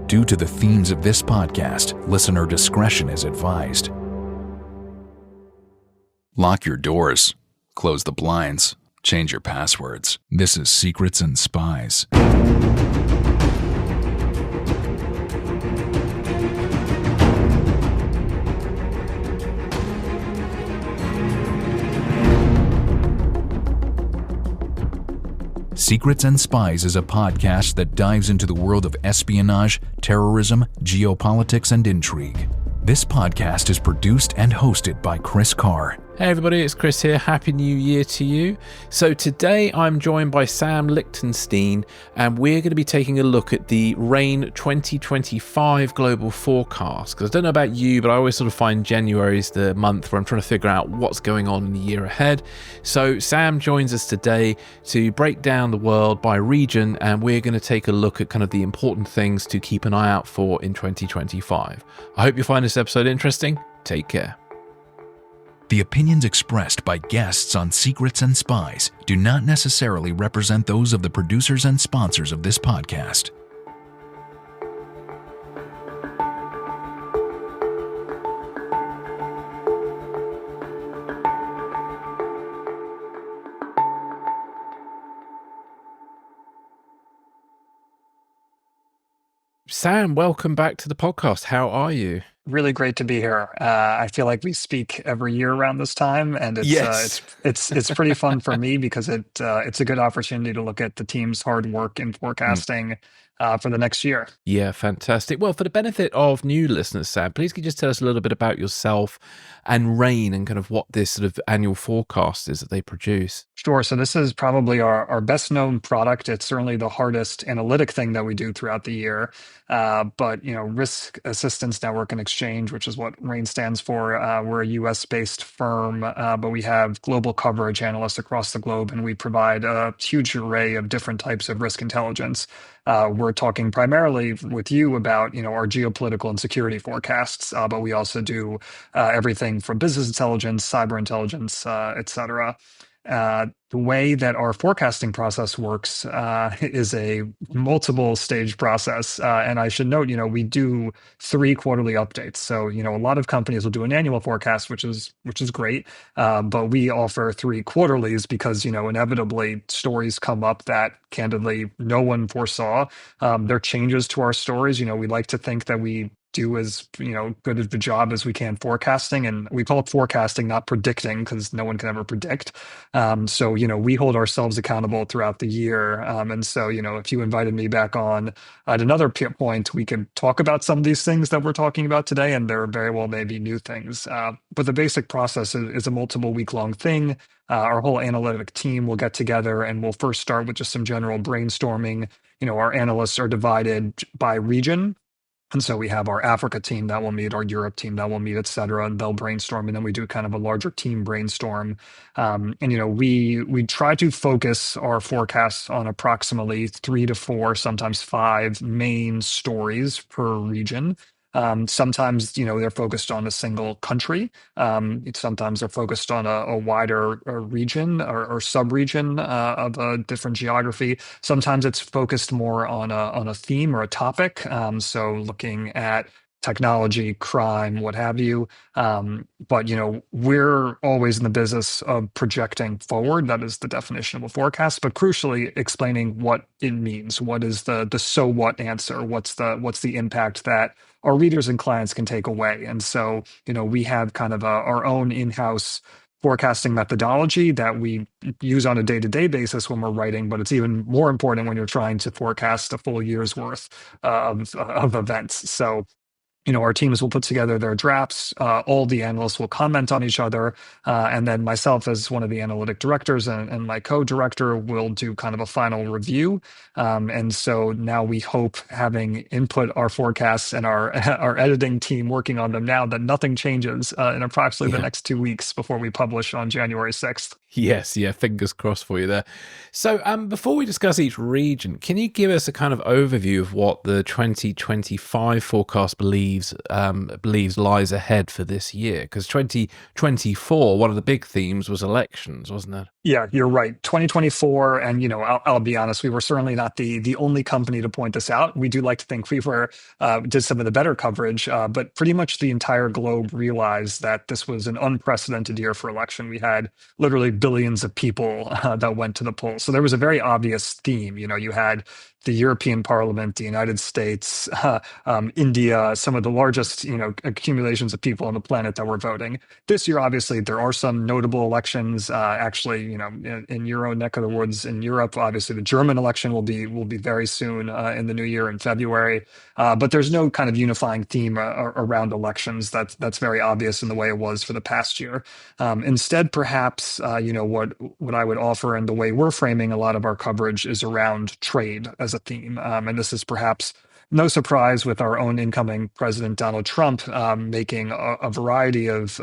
Due to the themes of this podcast, listener discretion is advised. Lock your doors, close the blinds, change your passwords. This is Secrets and Spies. Secrets and Spies is a podcast that dives into the world of espionage, terrorism, geopolitics, and intrigue. This podcast is produced and hosted by Chris Carr. Hey everybody, it's Chris here. Happy New Year to you. So today I'm joined by Sam Liechtenstein, and we're going to be taking a look at the RANE 2025 global forecast. Because I don't know about you, but I always sort of find January is the month where I'm trying to figure out what's going on in the year ahead. So Sam joins us today to break down the world by region, and we're going to take a look at kind of the important things to keep an eye out for in 2025. I hope you find this episode interesting. Take care. The opinions expressed by guests on Secrets and Spies do not necessarily represent those of the producers and sponsors of this podcast. Sam, welcome back to the podcast. How are you? Really great to be here. I feel like we speak every year around this time, and it's pretty fun for me because it's a good opportunity to look at the team's hard work in forecasting for the next year. Yeah, fantastic. Well, for the benefit of new listeners, Sam, please could you just tell us a little bit about yourself and RANE and kind of what this sort of annual forecast is that they produce? Sure. So this is probably our best known product. It's certainly the hardest analytic thing that we do throughout the year. But Risk Assistance Network and Exchange, which is what RANE stands for, we're a US-based firm, but we have global coverage analysts across the globe, and we provide a huge array of different types of risk intelligence. We're talking primarily with you about our geopolitical and security forecasts, but we also do everything from business intelligence, cyber intelligence, et cetera. The way that our forecasting process works is a multiple stage process. And I should note, we do 3 quarterly updates. So, a lot of companies will do an annual forecast, which is great. But we offer 3 quarterlies because, inevitably stories come up that candidly no one foresaw. There are changes to our stories. We like to think that we do as good of the job as we can forecasting, and we call it forecasting, not predicting, because no one can ever predict. So we hold ourselves accountable throughout the year, and so if you invited me back on at another point, we could talk about some of these things that we're talking about today, and there very well may be new things. But the basic process is a multiple week-long thing. Our whole analytic team will get together, and we'll first start with just some general brainstorming. Our analysts are divided by region. And so we have our Africa team that will meet, our Europe team that will meet, et cetera, and they'll brainstorm. And then we do kind of a larger team brainstorm. We try to focus our forecasts on approximately 3 to 4, sometimes 5 main stories per region. Sometimes, they're focused on a single country. Sometimes they're focused on a wider region or sub-region of a different geography. Sometimes it's focused more on a theme or a topic. So looking at technology, crime, what have you. But we're always in the business of projecting forward. That is the definition of a forecast, but crucially explaining what it means. What is the so what answer? What's the impact that our readers and clients can take away? And so, we have kind of our own in-house forecasting methodology that we use on a day-to-day basis when we're writing, but it's even more important when you're trying to forecast a full year's worth of events. So our teams will put together their drafts. All the analysts will comment on each other. And then myself as one of the analytic directors and my co-director will do kind of a final review. And so now we hope, having input our forecasts and our editing team working on them now, that nothing changes in approximately the next 2 weeks before we publish on January 6th. Yes, fingers crossed for you there. So before we discuss each region, can you give us a kind of overview of what the 2025 forecast believes lies ahead for this year? Because 2024, one of the big themes was elections, wasn't it? Yeah, you're right. 2024, and I'll be honest, we were certainly not the only company to point this out. We do like to think we were did some of the better coverage, but pretty much the entire globe realized that this was an unprecedented year for election. We had literally billions of people that went to the polls, so there was a very obvious theme. You had the European Parliament, the United States, India, some of the largest accumulations of people on the planet that were voting. This year, obviously, there are some notable elections. Actually, in your own neck of the woods in Europe, obviously, the German election will be very soon in the new year in February. But there's no kind of unifying theme around elections. That's very obvious in the way it was for the past year. Instead, perhaps, what I would offer and the way we're framing a lot of our coverage is around trade as a theme. And this is perhaps no surprise with our own incoming President Donald Trump making a variety of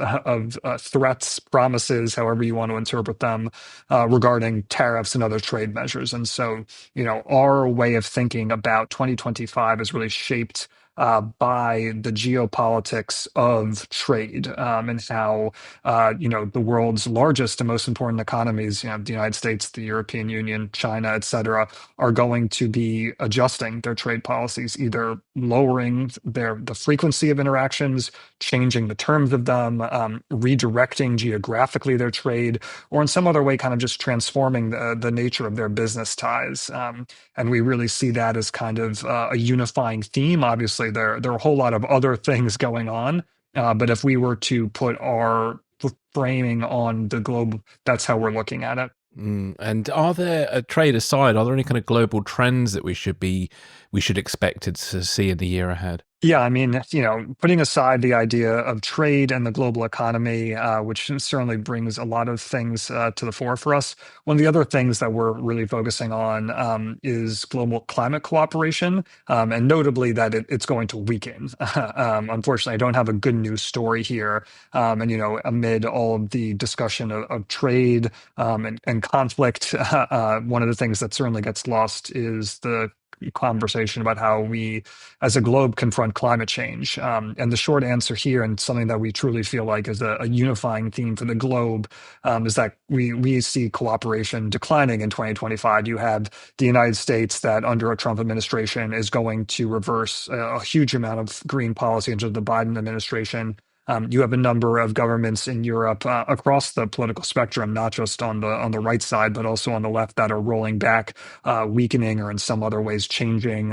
threats, promises, however you want to interpret them, regarding tariffs and other trade measures. And so, our way of thinking about 2025 is really shaped by the geopolitics of trade, and how the world's largest and most important economies, the United States, the European Union, China, et cetera, are going to be adjusting their trade policies, either lowering the frequency of interactions, changing the terms of them, redirecting geographically their trade, or in some other way, kind of just transforming the nature of their business ties. And we really see that as kind of a unifying theme. Obviously, there are a whole lot of other things going on, but if we were to put our framing on the globe, that's how we're looking at it. And are there, trade aside, are there any kind of global trends that we should expect to see in the year ahead? Yeah, I mean, putting aside the idea of trade and the global economy, which certainly brings a lot of things to the fore for us, one of the other things that we're really focusing on is global climate cooperation, and notably that it's going to weaken. Unfortunately, I don't have a good news story here. And, amid all of the discussion of trade and conflict, one of the things that certainly gets lost is the conversation about how we as a globe confront climate change. And the short answer here, and something that we truly feel like is a unifying theme for the globe, is that we see cooperation declining in 2025. You have the United States that under a Trump administration is going to reverse a huge amount of green policy into the Biden administration. You have a number of governments in Europe across the political spectrum, not just on the right side, but also on the left, that are rolling back, weakening, or in some other ways changing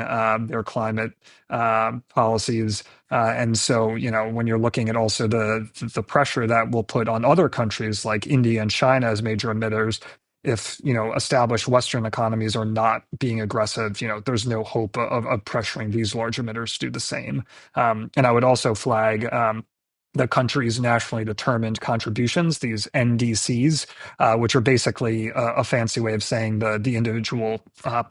their climate policies. And so, when you're looking at also the pressure that will put on other countries like India and China as major emitters, if established Western economies are not being aggressive, there's no hope of pressuring these large emitters to do the same. And I would also flag the country's nationally determined contributions, these NDCs, which are basically a fancy way of saying the individual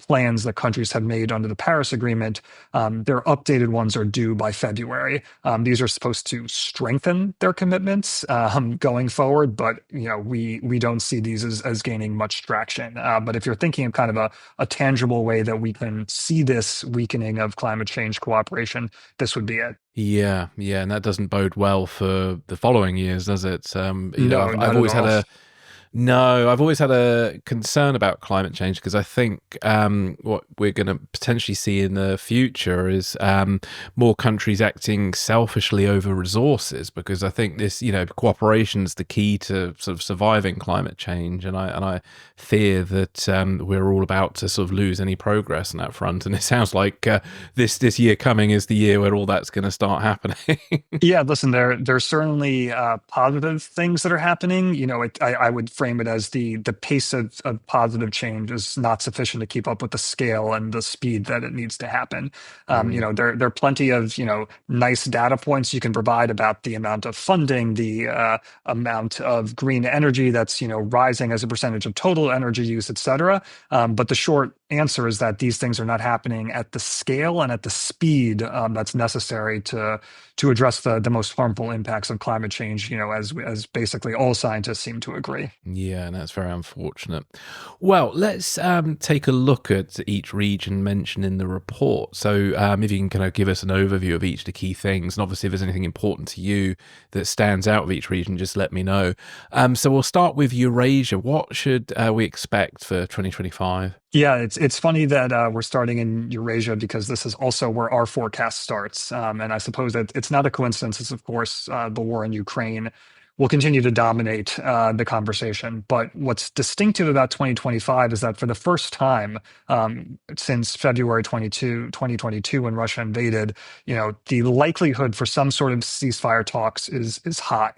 plans that countries have made under the Paris Agreement. Their updated ones are due by February. These are supposed to strengthen their commitments going forward, but we don't see these as gaining much traction. But if you're thinking of kind of a tangible way that we can see this weakening of climate change cooperation, this would be it. Yeah, and that doesn't bode well for the following years, does it? No, I've not at always had all. I've always had a concern about climate change because I think what we're going to potentially see in the future is more countries acting selfishly over resources, because I think this, cooperation is the key to sort of surviving climate change, and I fear that we're all about to sort of lose any progress on that front. And it sounds like this year coming is the year where all that's going to start happening. Yeah, listen, there's certainly positive things that are happening. I would frame it as the pace of positive change is not sufficient to keep up with the scale and the speed that it needs to happen. There are plenty of nice data points you can provide about the amount of funding, the amount of green energy that's rising as a percentage of total energy use, et cetera. But the short answer is that these things are not happening at the scale and at the speed that's necessary to address the most harmful impacts of climate change, as basically all scientists seem to agree. Yeah, and that's very unfortunate. Well, let's take a look at each region mentioned in the report. So, if you can kind of give us an overview of each of the key things, and obviously, if there's anything important to you that stands out of each region, just let me know. So, we'll start with Eurasia. What should we expect for 2025? Yeah, it's funny that we're starting in Eurasia because this is also where our forecast starts. And I suppose that it's not a coincidence. It's, of course, the war in Ukraine will continue to dominate the conversation. But what's distinctive about 2025 is that for the first time since February 2022, when Russia invaded, the likelihood for some sort of ceasefire talks is high.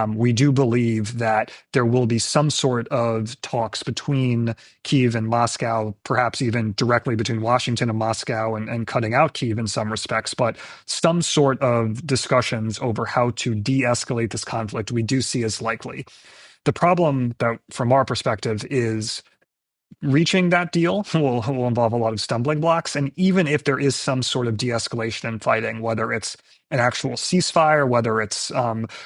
We do believe that there will be some sort of talks between Kyiv and Moscow, perhaps even directly between Washington and Moscow, and cutting out Kyiv in some respects, but some sort of discussions over how to de-escalate this conflict we do see as likely. The problem that, from our perspective, is reaching that deal will involve a lot of stumbling blocks. And even if there is some sort of de-escalation in fighting, whether it's an actual ceasefire, whether it's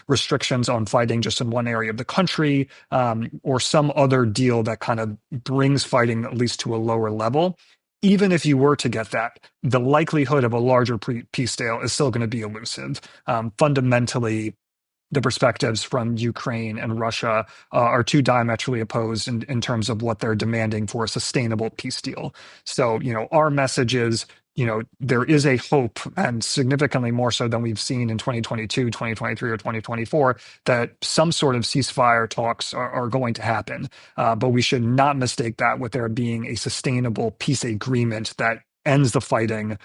restrictions on fighting just in one area of the country, or some other deal that kind of brings fighting at least to a lower level, even if you were to get that, the likelihood of a larger peace deal is still going to be elusive. Fundamentally, the perspectives from Ukraine and Russia are two diametrically opposed in terms of what they're demanding for a sustainable peace deal. So, our message is, there is a hope, and significantly more so than we've seen in 2022, 2023, or 2024, that some sort of ceasefire talks are going to happen. But we should not mistake that with there being a sustainable peace agreement that ends the fighting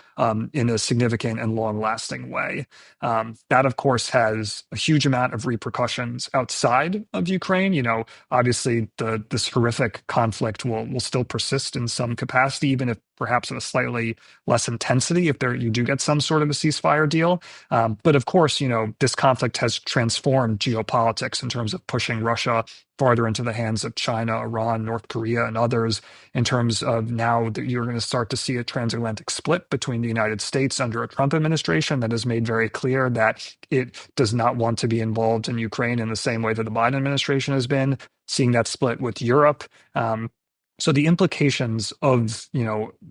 in a significant and long-lasting way. That, of course, has a huge amount of repercussions outside of Ukraine. Obviously, this horrific conflict will still persist in some capacity, even if perhaps at a slightly less intensity, if you do get some sort of a ceasefire deal. But of course, this conflict has transformed geopolitics in terms of pushing Russia farther into the hands of China, Iran, North Korea, and others, in terms of now that you're going to start to see a transatlantic split between the United States under a Trump administration that has made very clear that it does not want to be involved in Ukraine in the same way that the Biden administration has been, seeing that split with Europe. So the implications of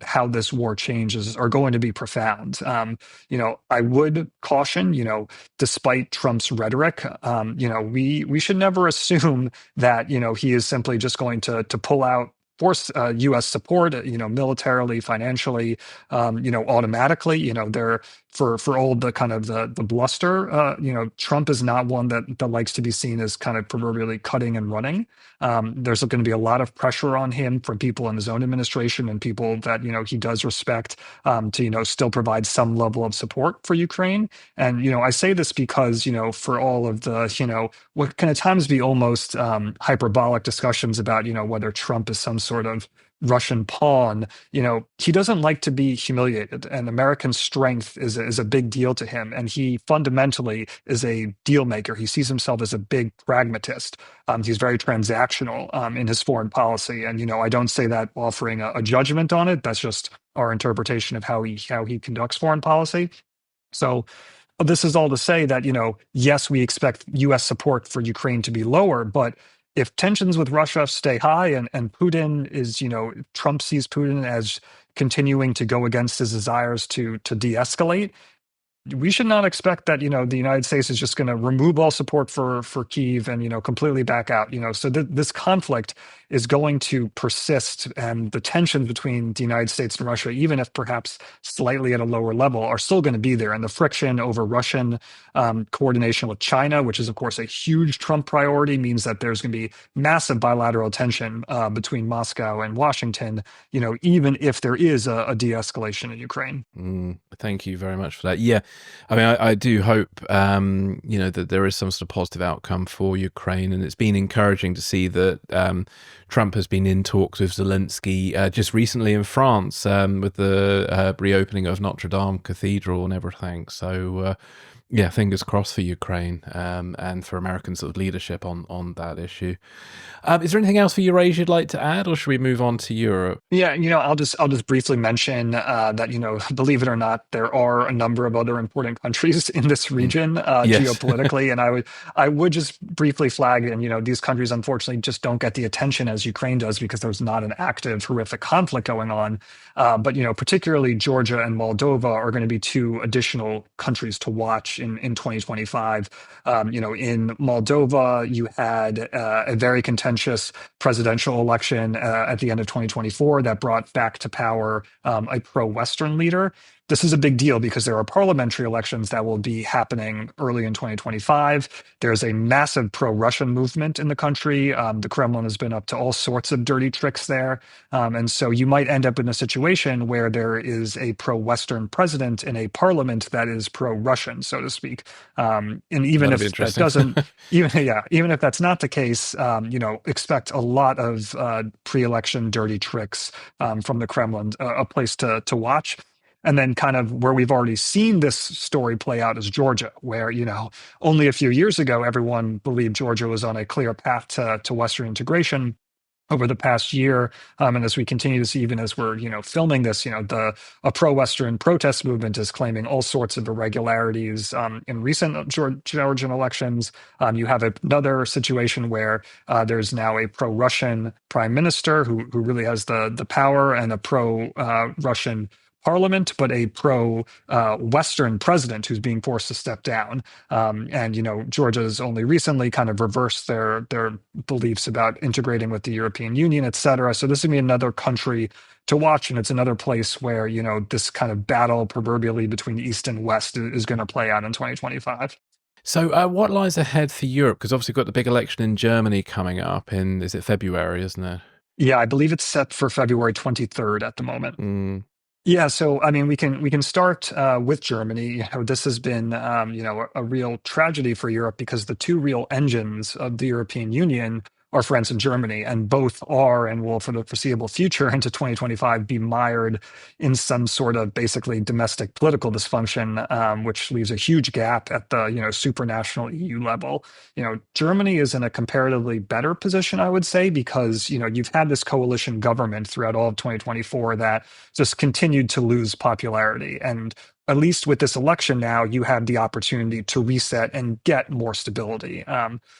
how this war changes are going to be profound. I would caution, despite Trump's rhetoric, we should never assume that he is simply just going to pull out force U.S. support, militarily, financially, automatically. There for all the kind of the bluster, Trump is not one that likes to be seen as kind of proverbially cutting and running. There's going to be a lot of pressure on him from people in his own administration and people that he does respect to still provide some level of support for Ukraine. And I say this because for all of the what can at times be almost hyperbolic discussions about whether Trump is some sort of Russian pawn, he doesn't like to be humiliated, and American strength is a big deal to him. And he fundamentally is a deal maker. He sees himself as a big pragmatist. He's very transactional in his foreign policy. And, I don't say that offering a judgment on it. That's just our interpretation of how he conducts foreign policy. So this is all to say that, yes, we expect U.S. support for Ukraine to be lower, but if tensions with Russia stay high and Putin is, Trump sees Putin as continuing to go against his desires to de-escalate, we should not expect that, the United States is just going to remove all support for Kyiv and, completely back out. So this conflict is going to persist, and the tensions between the United States and Russia, even if perhaps slightly at a lower level, are still going to be there. And the friction over Russian coordination with China, which is, of course, a huge Trump priority, means that there's going to be massive bilateral tension between Moscow and Washington, even if there is a de-escalation in Ukraine. Thank you very much for that. Yeah, I mean, I do hope, that there is some sort of positive outcome for Ukraine. And it's been encouraging to see that Trump has been in talks with Zelensky just recently in France with the reopening of Notre Dame Cathedral and everything. So Yeah, fingers crossed for Ukraine, and for American sort of leadership on that issue. Is there anything else for Eurasia you'd like to add, or should we move on to Europe? Yeah, I'll just briefly mention that believe it or not, there are a number of other important countries in this Mm. region Yes. geopolitically, and I would just briefly flag, and these countries unfortunately just don't get the attention as Ukraine does because there's not an active, horrific conflict going on. But particularly Georgia and Moldova are going to be two additional countries to watch in 2025. In Moldova, you had a very contentious presidential election at the end of 2024 that brought back to power a pro-Western leader. This is a big deal because there are parliamentary elections that will be happening early in 2025. There's a massive pro-Russian movement in the country. The Kremlin has been up to all sorts of dirty tricks there. And so you might end up in a situation where there is a pro-Western president in a parliament that is pro-Russian, so to speak. And even That'll be if that interesting. doesn't, even if that's not the case, expect a lot of pre-election dirty tricks from the Kremlin, a place to watch. And then, kind of where we've already seen this story play out is Georgia, where only a few years ago everyone believed Georgia was on a clear path to Western integration. Over the past year, and as we continue to see, even as we're filming this, a pro-Western protest movement is claiming all sorts of irregularities in recent Georgian elections. You have another situation where there's now a pro-Russian prime minister who really has the power, and a pro-Russian parliament, but a pro-Western president who's being forced to step down. And Georgia's only recently kind of reversed their beliefs about integrating with the European Union, et cetera. So this is going to be another country to watch, and it's another place where this kind of battle proverbially between East and West is going to play out in 2025. So, what lies ahead for Europe? Because obviously, we've got the big election in Germany coming up is it February, isn't it? Yeah, I believe it's set for February 23rd at the moment. Mm. Yeah, so I mean, we can start with Germany. This has been a real tragedy for Europe because the two real engines of the European Union are France and Germany, and both are and will for the foreseeable future into 2025 be mired in some sort of basically domestic political dysfunction, which leaves a huge gap at the supranational EU level. Germany is in a comparatively better position, I would say, because you've had this coalition government throughout all of 2024 that just continued to lose popularity. And at least with this election now, you have the opportunity to reset and get more stability.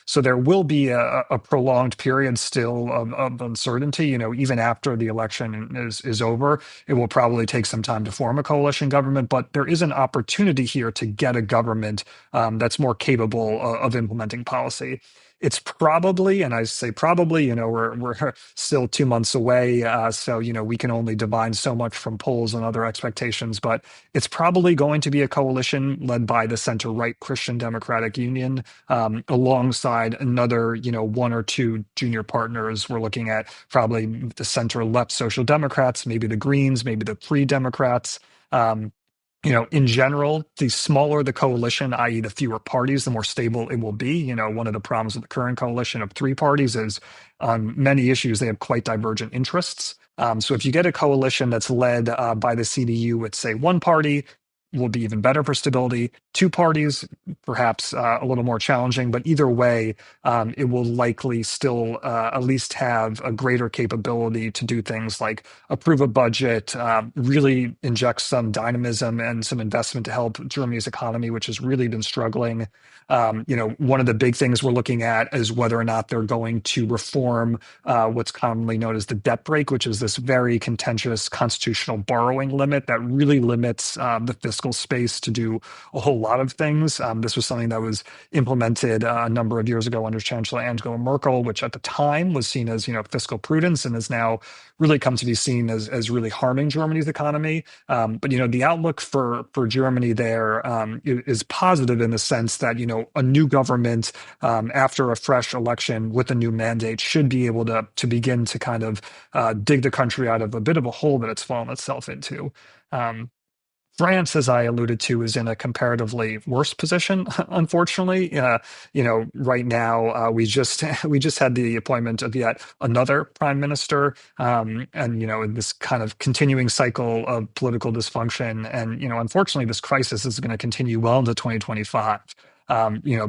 So there will be a prolonged period still of uncertainty. Even after the election is over, it will probably take some time to form a coalition government. But there is an opportunity here to get a government that's more capable of implementing policy. It's probably, and I say probably, we're still 2 months away, so we can only divine so much from polls and other expectations. But it's probably going to be a coalition led by the center-right Christian Democratic Union, alongside another, one or two junior partners. We're looking at probably the center-left Social Democrats, maybe the Greens, maybe the Free Democrats. Um, in general, the smaller the coalition, i.e., the fewer parties, the more stable it will be. One of the problems with the current coalition of three parties is on many issues, they have quite divergent interests. So if you get a coalition that's led by the CDU with, say, one party, will be even better for stability. Two parties, perhaps a little more challenging, but either way, it will likely still at least have a greater capability to do things like approve a budget, really inject some dynamism and some investment to help Germany's economy, which has really been struggling. One of the big things we're looking at is whether or not they're going to reform what's commonly known as the debt brake, which is this very contentious constitutional borrowing limit that really limits the fiscal space to do a whole lot of things. This was something that was implemented a number of years ago under Chancellor Angela Merkel, which at the time was seen as fiscal prudence, and has now really come to be seen as really harming Germany's economy. But the outlook for Germany there is positive in the sense that a new government after a fresh election with a new mandate should be able to begin to kind of dig the country out of a bit of a hole that it's fallen itself into. Um, France, as I alluded to, is in a comparatively worse position, unfortunately. Right now we just had the appointment of yet another prime minister, and in this kind of continuing cycle of political dysfunction, and unfortunately, this crisis is going to continue well into 2025.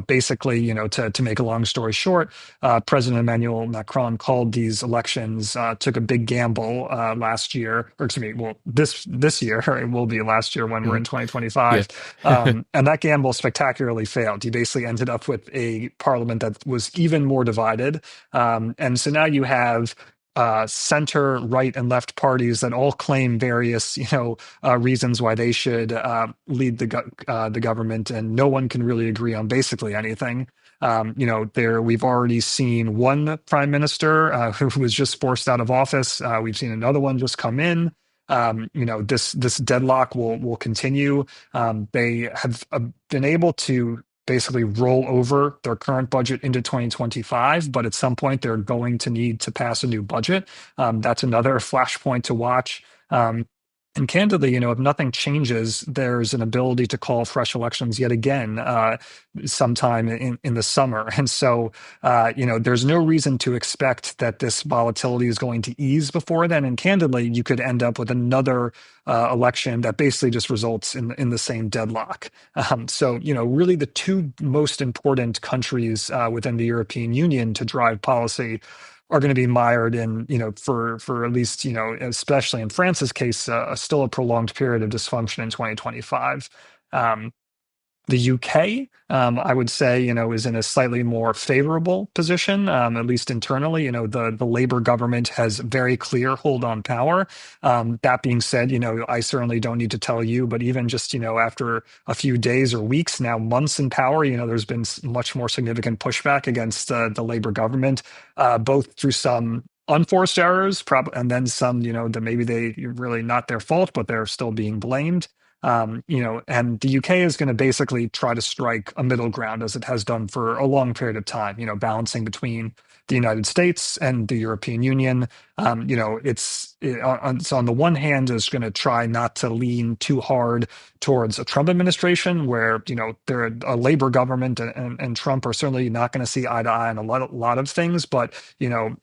Basically, to make a long story short, President Emmanuel Macron called these elections, took a big gamble last year, or excuse me, well, this year, it will be last year when we're in Mm. Yeah. 2025, and that gamble spectacularly failed. He basically ended up with a parliament that was even more divided, and so now you have center, right, and left parties that all claim various, reasons why they should lead the government, and no one can really agree on basically anything. There we've already seen one prime minister who was just forced out of office. We've seen another one just come in. This deadlock will continue. They have been able to basically roll over their current budget into 2025, but at some point they're going to need to pass a new budget. That's another flashpoint to watch. And candidly, if nothing changes, there's an ability to call fresh elections yet again sometime in the summer. And so, there's no reason to expect that this volatility is going to ease before then. And candidly, you could end up with another election that basically just results in the same deadlock. So, really the two most important countries within the European Union to drive policy are going to be mired in, for at least, especially in France's case, still a prolonged period of dysfunction in 2025. The UK, I would say, is in a slightly more favorable position, at least internally. The Labour government has very clear hold on power. That being said, I certainly don't need to tell you, but even just, after a few days or weeks, now months in power, there's been much more significant pushback against the Labour government, both through some unforced errors, and then some, that maybe they really not their fault, but they're still being blamed. And the UK is going to basically try to strike a middle ground as it has done for a long period of time, balancing between the United States and the European Union. So on the one hand is going to try not to lean too hard towards a Trump administration where, they're a Labour government, and Trump are certainly not going to see eye to eye on a lot of things. But,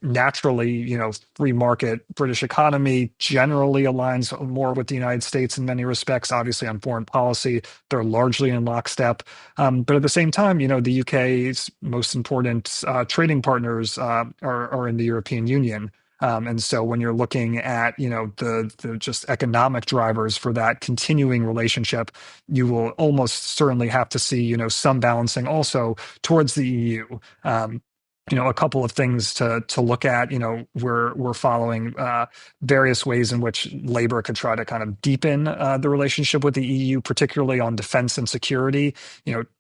naturally, free market British economy generally aligns more with the United States in many respects. Obviously, on foreign policy, they're largely in lockstep. But at the same time, the UK's most important trading partners are in the European Union. And so when you're looking at, the just economic drivers for that continuing relationship, you will almost certainly have to see, some balancing also towards the EU. A couple of things to look at. We're following various ways in which Labour could try to kind of deepen the relationship with the EU, particularly on defense and security.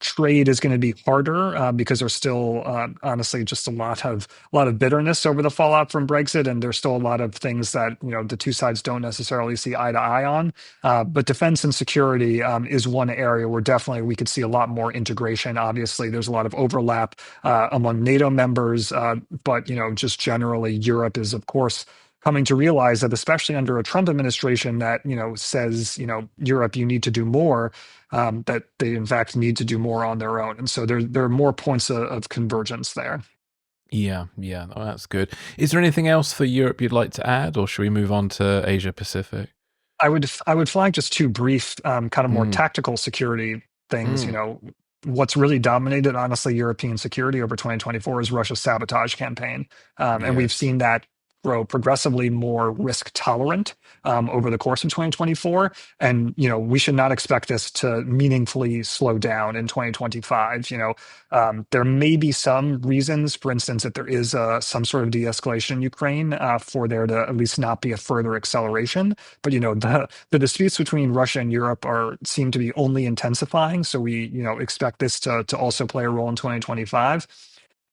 Trade is going to be harder because there's still honestly just a lot of bitterness over the fallout from Brexit, and there's still a lot of things that the two sides don't necessarily see eye to eye on. But defense and security is one area where definitely we could see a lot more integration. Obviously, there's a lot of overlap among NATO members. But just generally, Europe is, of course, coming to realize that, especially under a Trump administration that says Europe, you need to do more, that they in fact need to do more on their own, and so there are more points of convergence there. Yeah, yeah. Oh, that's good. Is there anything else for Europe you'd like to add, or should we move on to Asia Pacific? I would flag just two brief kind of more Mm, tactical security things. mm. What's really dominated, honestly, European security over 2024 is Russia's sabotage campaign. And we've Yes. seen that grow progressively more risk tolerant over the course of 2024. And, we should not expect this to meaningfully slow down in 2025. There may be some reasons, for instance, that there is some sort of de-escalation in Ukraine for there to at least not be a further acceleration. But, the disputes between Russia and Europe seem to be only intensifying. So we, expect this to also play a role in 2025.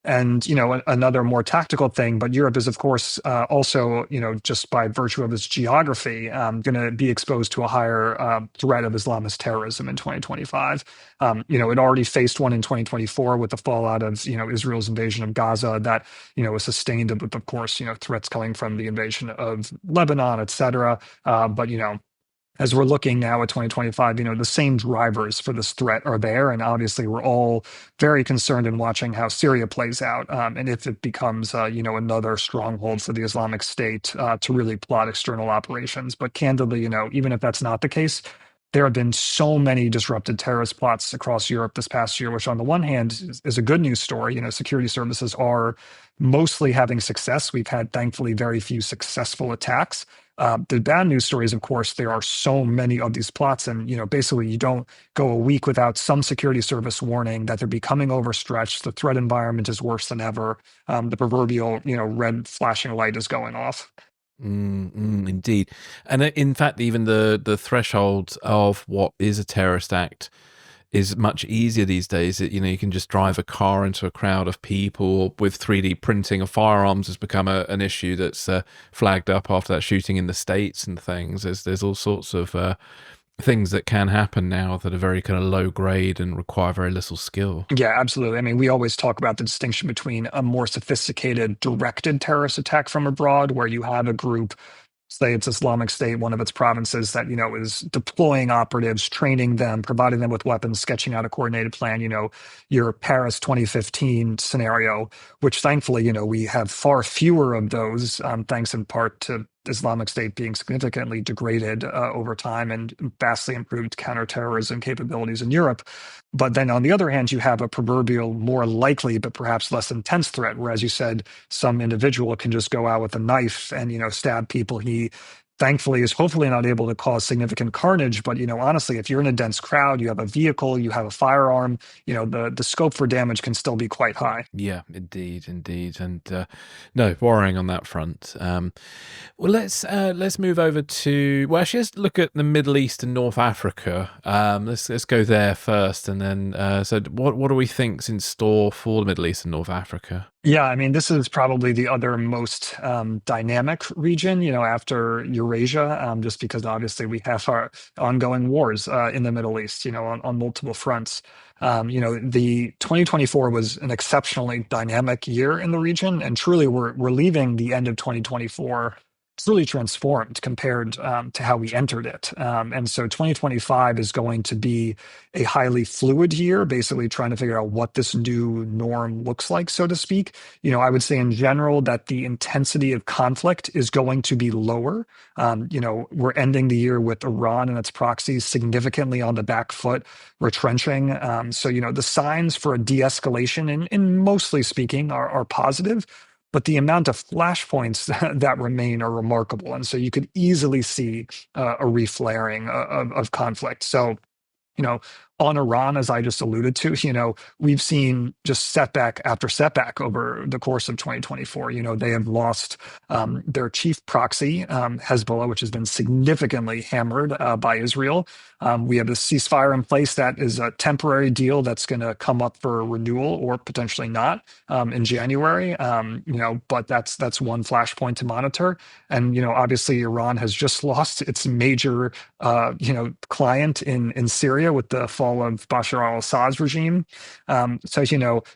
And another more tactical thing, but Europe is of course also just by virtue of its geography going to be exposed to a higher threat of Islamist terrorism in 2025. It already faced one in 2024 with the fallout of Israel's invasion of Gaza that was sustained with, of course, threats coming from the invasion of Lebanon, et cetera. But as we're looking now at 2025, the same drivers for this threat are there. And obviously, we're all very concerned in watching how Syria plays out, and if it becomes, another stronghold for the Islamic State to really plot external operations. But candidly, even if that's not the case, there have been so many disrupted terrorist plots across Europe this past year, which on the one hand is a good news story. Security services are mostly having success. We've had, thankfully, very few successful attacks. The bad news story is, of course, there are so many of these plots, and basically, you don't go a week without some security service warning that they're becoming overstretched. The threat environment is worse than ever. The proverbial, red flashing light is going off. Indeed. And in fact, even the threshold of what is a terrorist act is much easier these days. You can just drive a car into a crowd of people. With 3D printing of firearms has become an issue that's flagged up after that shooting in the States and things. There's all sorts of things that can happen now that are very kind of low grade and require very little skill. Yeah, absolutely. I mean, we always talk about the distinction between a more sophisticated directed terrorist attack from abroad, where you have a group, say it's Islamic State, one of its provinces that, is deploying operatives, training them, providing them with weapons, sketching out a coordinated plan, your Paris 2015 scenario, which thankfully, we have far fewer of those, thanks in part to Islamic State being significantly degraded over time and vastly improved counterterrorism capabilities in Europe. But then on the other hand, you have a proverbial more likely but perhaps less intense threat, where, as you said, some individual can just go out with a knife and, stab people. He thankfully is hopefully not able to cause significant carnage. But, honestly, if you're in a dense crowd, you have a vehicle, you have a firearm, the scope for damage can still be quite high. Yeah, indeed. And no, worrying on that front. Well, let's move over to, well, actually, let's look at the Middle East and North Africa. Let's go there first, and then so what do we think's in store for the Middle East and North Africa? Yeah, I mean, this is probably the other most dynamic region, after Eurasia, just because obviously we have our ongoing wars in the Middle East, on multiple fronts. The 2024 was an exceptionally dynamic year in the region, and truly we're leaving the end of 2024 truly transformed compared to how we entered it. And so 2025 is going to be a highly fluid year, basically trying to figure out what this new norm looks like, so to speak. I would say in general that the intensity of conflict is going to be lower. We're ending the year with Iran and its proxies significantly on the back foot, retrenching. So, the signs for a de-escalation, in mostly speaking, are positive. But the amount of flashpoints that remain are remarkable. And so you could easily see a reflaring of conflict. So, on Iran, as I just alluded to, we've seen just setback after setback over the course of 2024. They have lost their chief proxy, Hezbollah, which has been significantly hammered by Israel. We have a ceasefire in place that is a temporary deal that's going to come up for renewal or potentially not in January. But that's one flashpoint to monitor. And obviously, Iran has just lost its major client in Syria with the fall of Bashar al-Assad's regime. So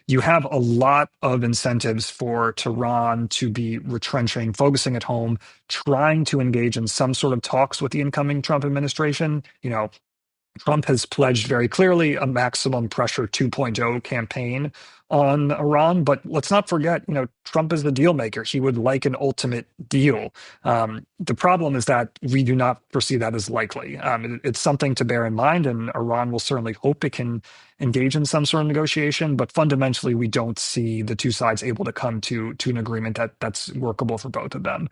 you have a lot of incentives for Tehran to be retrenching, focusing at home, trying to engage in some sort of talks with the incoming Trump administration. Trump has pledged very clearly a maximum pressure 2.0 campaign on Iran, but let's not forget, Trump is the deal maker. He would like an ultimate deal. The problem is that we do not foresee that as likely. It's something to bear in mind, and Iran will certainly hope it can engage in some sort of negotiation, but fundamentally, we don't see the two sides able to come to an agreement that's workable for both of them.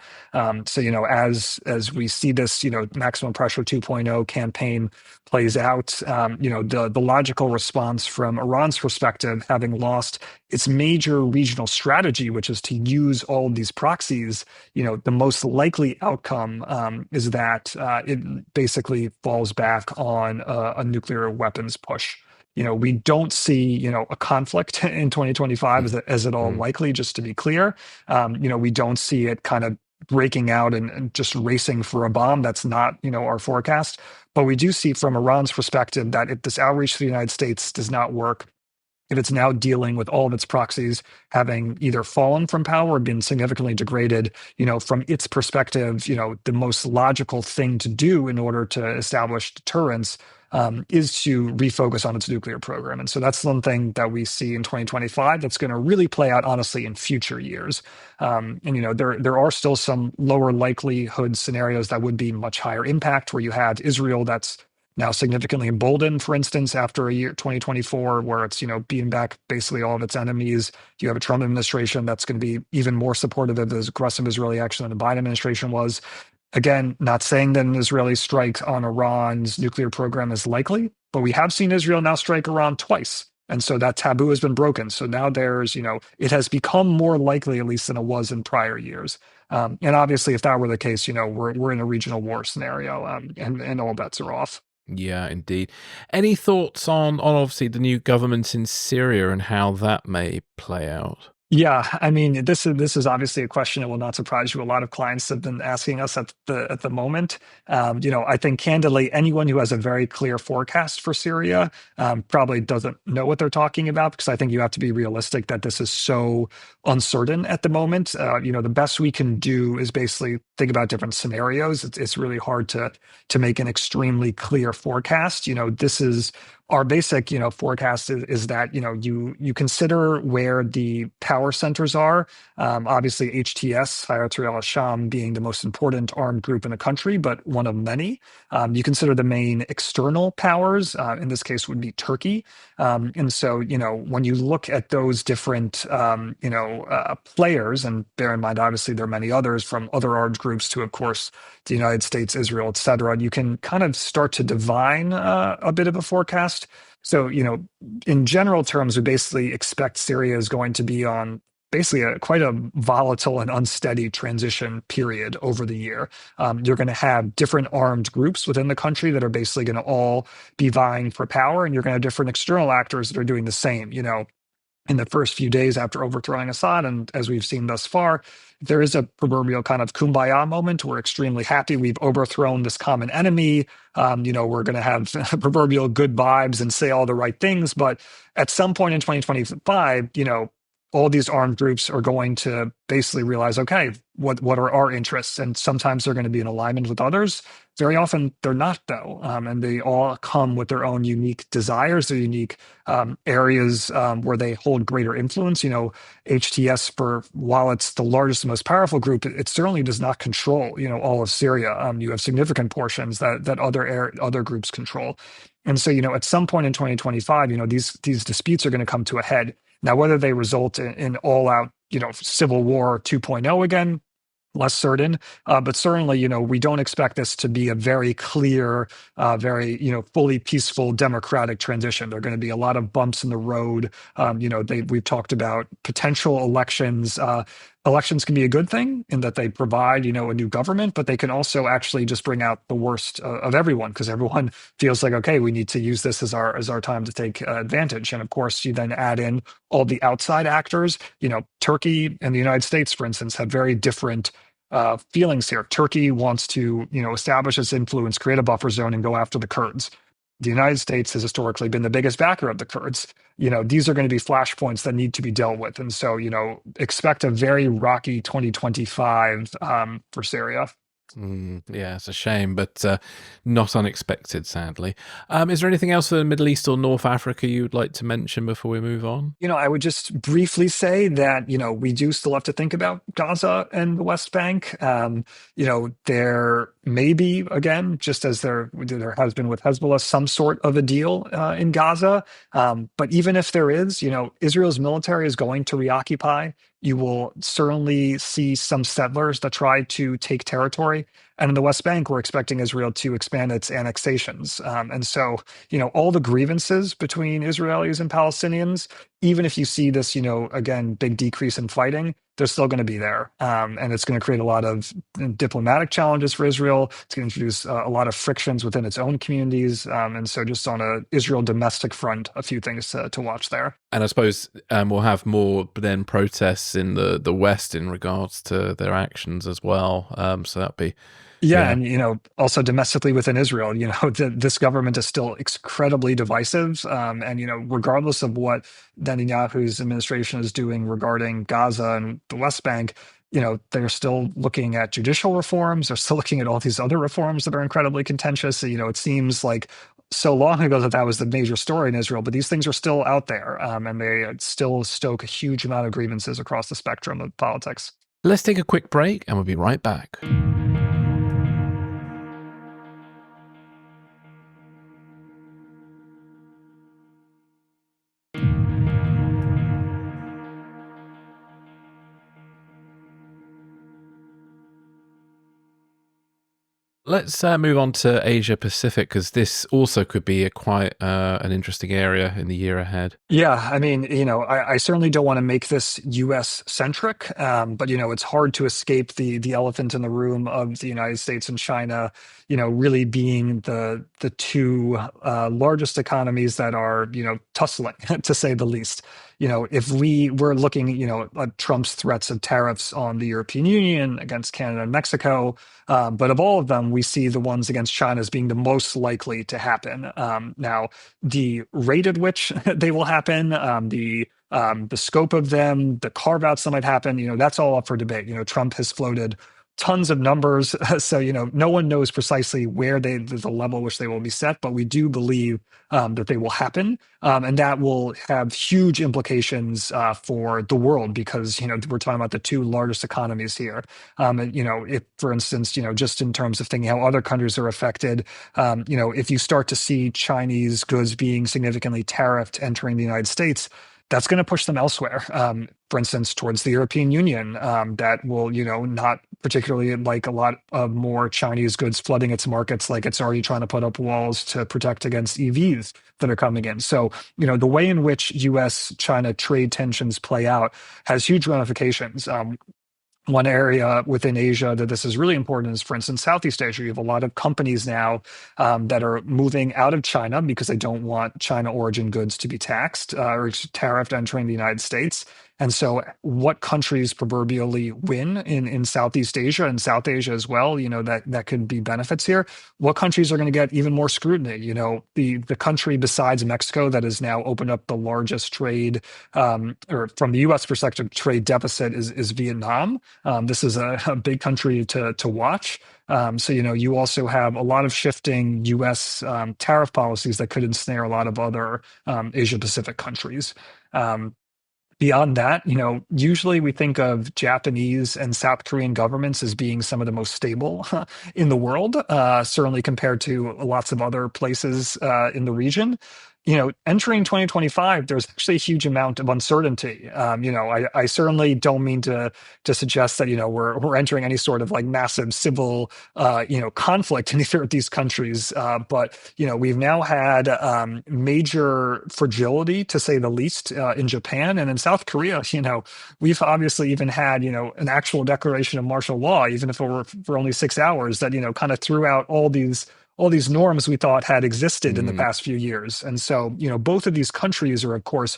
So, as we see this, maximum pressure 2.0 campaign plays out, the logical response from Iran's perspective, having lost its major regional strategy, which is to use all of these proxies, the most likely outcome is that it basically falls back on a nuclear weapons push. We don't see, a conflict in 2025 as at all likely, just to be clear. We don't see it kind of breaking out and just racing for a bomb. That's not, our forecast. But we do see from Iran's perspective that if this outreach to the United States does not work, if it's now dealing with all of its proxies having either fallen from power or been significantly degraded, from its perspective, the most logical thing to do in order to establish deterrence is to refocus on its nuclear program. And so that's one thing that we see in 2025 that's going to really play out, honestly, in future years. There are still some lower likelihood scenarios that would be much higher impact, where you have Israel that's now significantly emboldened, for instance, after a year, 2024, where it's, beating back basically all of its enemies. You have a Trump administration that's going to be even more supportive of this aggressive Israeli action than the Biden administration was. Again, not saying that an Israeli strike on Iran's nuclear program is likely, but we have seen Israel now strike Iran twice. And so that taboo has been broken. So now there's, it has become more likely, at least, than it was in prior years. And obviously, if that were the case, we're in a regional war scenario, and all bets are off. Yeah, indeed. Any thoughts on obviously the new government in Syria and how that may play out? Yeah, I mean, this is obviously a question that will not surprise you. A lot of clients have been asking us at the moment. I think candidly, anyone who has a very clear forecast for Syria probably doesn't know what they're talking about, because I think you have to be realistic that this is so uncertain at the moment. The best we can do is basically think about different scenarios. It's really hard to make an extremely clear forecast. This is our basic, forecast is that, you consider where the power centers are. Obviously, HTS, Hayat al-Sham, being the most important armed group in the country, but one of many. You consider the main external powers, in this case would be Turkey. And so, when you look at those different, players, and bear in mind, obviously, there are many others, from other armed groups to, of course, the United States, Israel, et cetera, you can kind of start to divine a bit of a forecast. So, in general terms, we basically expect Syria is going to be on basically quite a volatile and unsteady transition period over the year. You're going to have different armed groups within the country that are basically going to all be vying for power, and you're going to have different external actors that are doing the same. In the first few days after overthrowing Assad, and as we've seen thus far, there is a proverbial kind of kumbaya moment. We're extremely happy we've overthrown this common enemy. We're going to have proverbial good vibes and say all the right things. But at some point in 2025, all these armed groups are going to basically realize, okay, what are our interests? And sometimes they're going to be in alignment with others. Very often they're not, though. And they all come with their own unique desires, their unique areas where they hold greater influence. HTS, while it's the largest and most powerful group, it certainly does not control, all of Syria. You have significant portions that other groups control. And so, at some point in 2025, these disputes are going to come to a head. Now, whether they result in all-out, civil war 2.0 again, less certain, but certainly, we don't expect this to be a very clear, very, fully peaceful democratic transition. There are going to be a lot of bumps in the road. We've talked about potential elections. Elections can be a good thing in that they provide, a new government, but they can also actually just bring out the worst of everyone, because everyone feels like, okay, we need to use this as our time to take advantage. And of course, you then add in all the outside actors. Turkey and the United States, for instance, have very different feelings here. Turkey wants to, establish its influence, create a buffer zone, and go after the Kurds. The United States has historically been the biggest backer of the Kurds. These are going to be flashpoints that need to be dealt with. And so, expect a very rocky 2025 for Syria. Yeah, it's a shame, but not unexpected, sadly. Is there anything else for the Middle East or North Africa you would like to mention before we move on? I would just briefly say that, we do still have to think about Gaza and the West Bank. There may be, again, just as there has been with Hezbollah, some sort of a deal in Gaza. But even if there is, Israel's military is going to reoccupy. You will certainly see some settlers that try to take territory. And in the West Bank, we're expecting Israel to expand its annexations. And so, all the grievances between Israelis and Palestinians, even if you see this, again, big decrease in fighting, they're still going to be there. And it's going to create a lot of diplomatic challenges for Israel. It's going to introduce a lot of frictions within its own communities. And so just on a Israel domestic front, a few things to watch there. And I suppose we'll have more then protests in the West in regards to their actions as well. So that'd be, Yeah, yeah. and also domestically within Israel, this government is still incredibly divisive, and regardless of what Netanyahu's administration is doing regarding Gaza and the West Bank, they're still looking at judicial reforms. They're still looking at all these other reforms that are incredibly contentious. So, it seems like so long ago that was the major story in Israel, but these things are still out there, and they still stoke a huge amount of grievances across the spectrum of politics. Let's take a quick break and we'll be right back. Let's move on to Asia Pacific, because this also could be quite an interesting area in the year ahead. Yeah, I mean, I certainly don't want to make this U.S. centric, but it's hard to escape the elephant in the room of the United States and China, really being the two largest economies that are tussling, to say the least. If we were looking, at Trump's threats of tariffs on the European Union against Canada and Mexico, but of all of them, we see the ones against China as being the most likely to happen. Now, the rate at which they will happen, the scope of them, the carve-outs that might happen, that's all up for debate. Trump has floated tons of numbers, so no one knows precisely where the level which they will be set, but we do believe that they will happen, and that will have huge implications for the world, because we're talking about the two largest economies here. And if, for instance, just in terms of thinking how other countries are affected, if you start to see Chinese goods being significantly tariffed entering the United States, that's going to push them elsewhere. For instance, towards the European Union, that will, not particularly like a lot of more Chinese goods flooding its markets, like it's already trying to put up walls to protect against EVs that are coming in. So, the way in which U.S.-China trade tensions play out has huge ramifications. One area within Asia that this is really important is, for instance, Southeast Asia. You have a lot of companies now that are moving out of China because they don't want China origin goods to be taxed or tariffed entering the United States. And so what countries proverbially win in Southeast Asia and South Asia as well, that could be benefits here. What countries are going to get even more scrutiny? The country besides Mexico that has now opened up the largest trade, or from the U.S. perspective, trade deficit is Vietnam. This is a big country to watch. So, you also have a lot of shifting U.S. Tariff policies that could ensnare a lot of other Asia Pacific countries. Beyond that, usually we think of Japanese and South Korean governments as being some of the most stable in the world, certainly compared to lots of other places in the region. Entering 2025, there's actually a huge amount of uncertainty. I certainly don't mean to suggest that we're entering any sort of like massive civil conflict in either of these countries, but we've now had major fragility, to say the least, in Japan and in South Korea. We've obviously even had an actual declaration of martial law, even if it were for only 6 hours, that kind of threw out all these norms we thought had existed in the past few years. And so, both of these countries are, of course,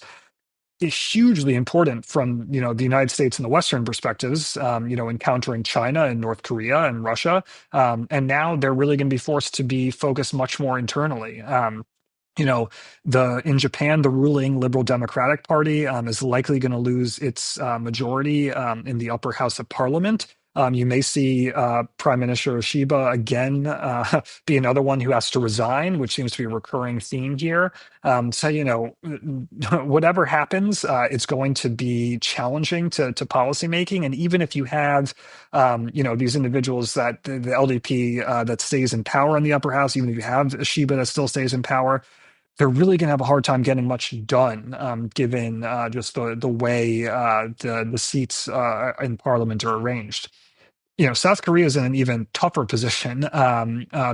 hugely important from, the United States and the Western perspectives, encountering China and North Korea and Russia. And now they're really going to be forced to be focused much more internally. In Japan, the ruling Liberal Democratic Party is likely going to lose its majority in the upper house of parliament. You may see Prime Minister Shiba again be another one who has to resign, which seems to be a recurring theme here. So, whatever happens, it's going to be challenging to policymaking. And even if you have, these individuals that the LDP that stays in power in the upper house, even if you have Shiba that still stays in power, they're really going to have a hard time getting much done, given just the way the seats in parliament are arranged. South Korea is in an even tougher position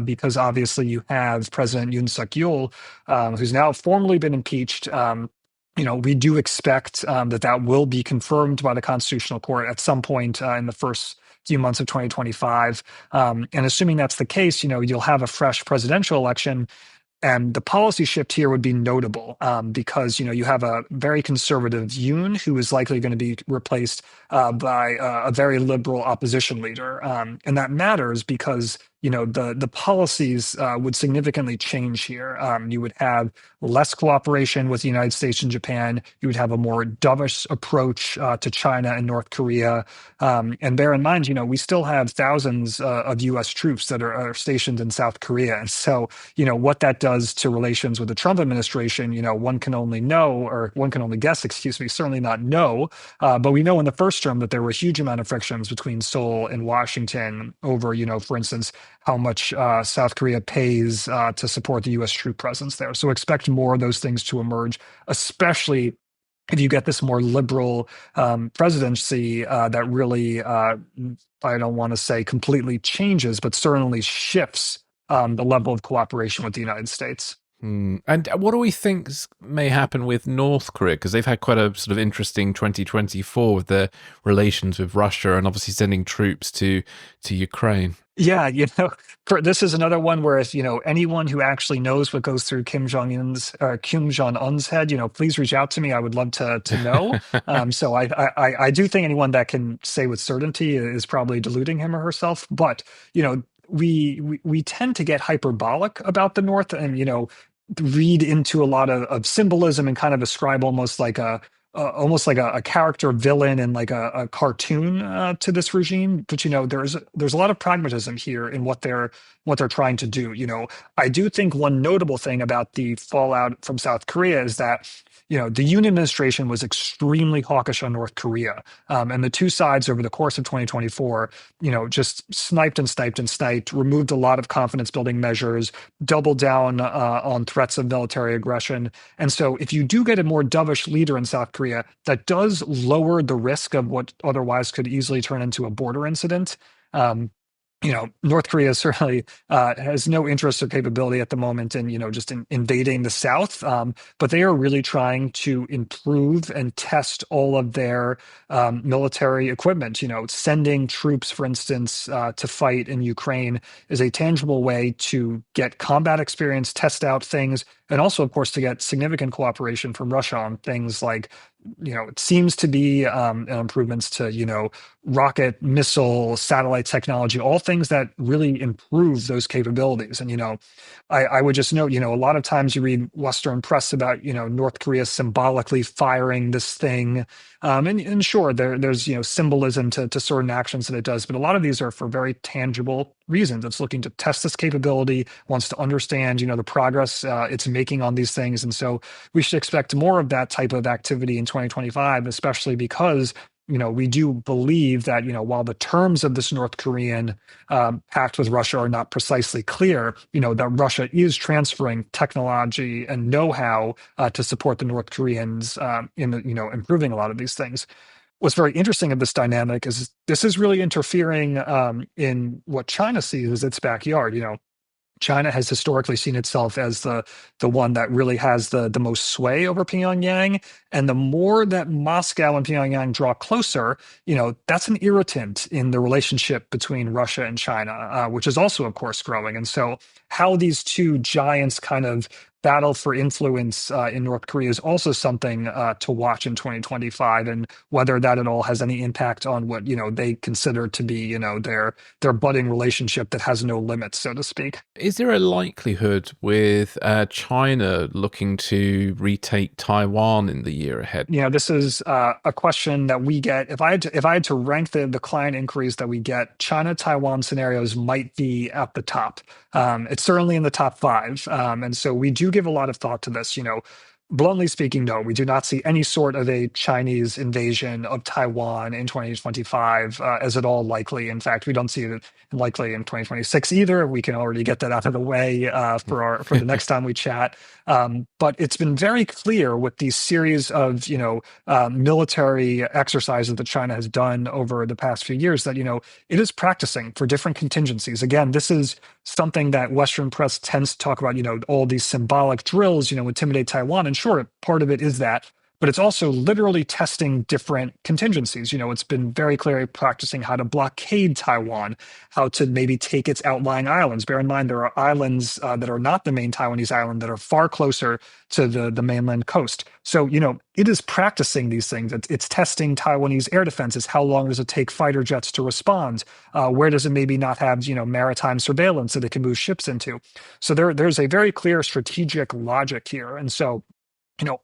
because obviously you have President Yoon Suk-yeol, who's now formally been impeached. We do expect that will be confirmed by the Constitutional Court at some point in the first few months of 2025. And assuming that's the case, you'll have a fresh presidential election. And the policy shift here would be notable because you have a very conservative Yoon who is likely going to be replaced by a very liberal opposition leader, and that matters because the policies would significantly change here. You would have less cooperation with the United States and Japan. You would have a more dovish approach to China and North Korea. And bear in mind, we still have thousands of U.S. troops that are stationed in South Korea. And so, what that does to relations with the Trump administration, one can only know, or one can only guess, excuse me, certainly not know. But we know in the first term that there were a huge amount of frictions between Seoul and Washington over, for instance, how much South Korea pays to support the U.S. troop presence there. So expect more of those things to emerge, especially if you get this more liberal presidency that really, I don't want to say completely changes, but certainly shifts the level of cooperation with the United States. And what do we think may happen with North Korea? Because they've had quite a sort of interesting 2024 with their relations with Russia and obviously sending troops to Ukraine. Yeah, this is another one where if anyone who actually knows what goes through Kim Jong-un's head, please reach out to me. I would love to know. So I do think anyone that can say with certainty is probably deluding him or herself. But we tend to get hyperbolic about the North, and read into a lot of symbolism and kind of ascribe almost like a character villain and like a cartoon to this regime. But there's a lot of pragmatism here in what they're trying to do. I do think one notable thing about the fallout from South Korea is that the Yoon administration was extremely hawkish on North Korea, and the two sides over the course of 2024, just sniped and sniped and sniped, removed a lot of confidence building measures, doubled down on threats of military aggression. And so if you do get a more dovish leader in South Korea, that does lower the risk of what otherwise could easily turn into a border incident. North Korea certainly has no interest or capability at the moment in, just invading the South. But they are really trying to improve and test all of their military equipment. Sending troops, for instance, to fight in Ukraine is a tangible way to get combat experience, test out things, and also, of course, to get significant cooperation from Russia on things like, it seems to be improvements to, rocket, missile, satellite technology, all things that really improve those capabilities. And, I would just note, a lot of times you read Western press about, North Korea symbolically firing this thing. And sure, there's, symbolism to certain actions that it does, but a lot of these are for very tangible reasons. It's looking to test this capability, wants to understand, the progress it's making on these things. And so we should expect more of that type of activity in 2025, especially because we do believe that, while the terms of this North Korean pact with Russia are not precisely clear, that Russia is transferring technology and know-how to support the North Koreans in, improving a lot of these things. What's very interesting of this dynamic is this is really interfering in what China sees as its backyard. China has historically seen itself as the one that really has the most sway over Pyongyang. And the more that Moscow and Pyongyang draw closer, that's an irritant in the relationship between Russia and China, which is also, of course, growing. And so how these two giants kind of battle for influence in North Korea is also something to watch in 2025, and whether that at all has any impact on what they consider to be their budding relationship that has no limits, so to speak. Is there a likelihood with China looking to retake Taiwan in the year ahead? This is a question that we get. If I had to rank the client inquiries that we get, China-Taiwan scenarios might be at the top. It's certainly in the top 5, and so we do give a lot of thought to this. Bluntly speaking, no, we do not see any sort of a Chinese invasion of Taiwan in 2025 as at all likely. In fact, we don't see it likely in 2026 either. We can already get that out of the way for the next time we chat. But it's been very clear with these series of military exercises that China has done over the past few years that it is practicing for different contingencies. Again, this is something that Western press tends to talk about. All these symbolic drills, intimidate Taiwan, and sure, part of it is that. but it's also literally testing different contingencies. It's been very clearly practicing how to blockade Taiwan, how to maybe take its outlying islands. Bear in mind, there are islands that are not the main Taiwanese island that are far closer to the mainland coast. So, it is practicing these things. It's testing Taiwanese air defenses. How long does it take fighter jets to respond? Where does it maybe not have, maritime surveillance that it can move ships into? So there's a very clear strategic logic here. And so,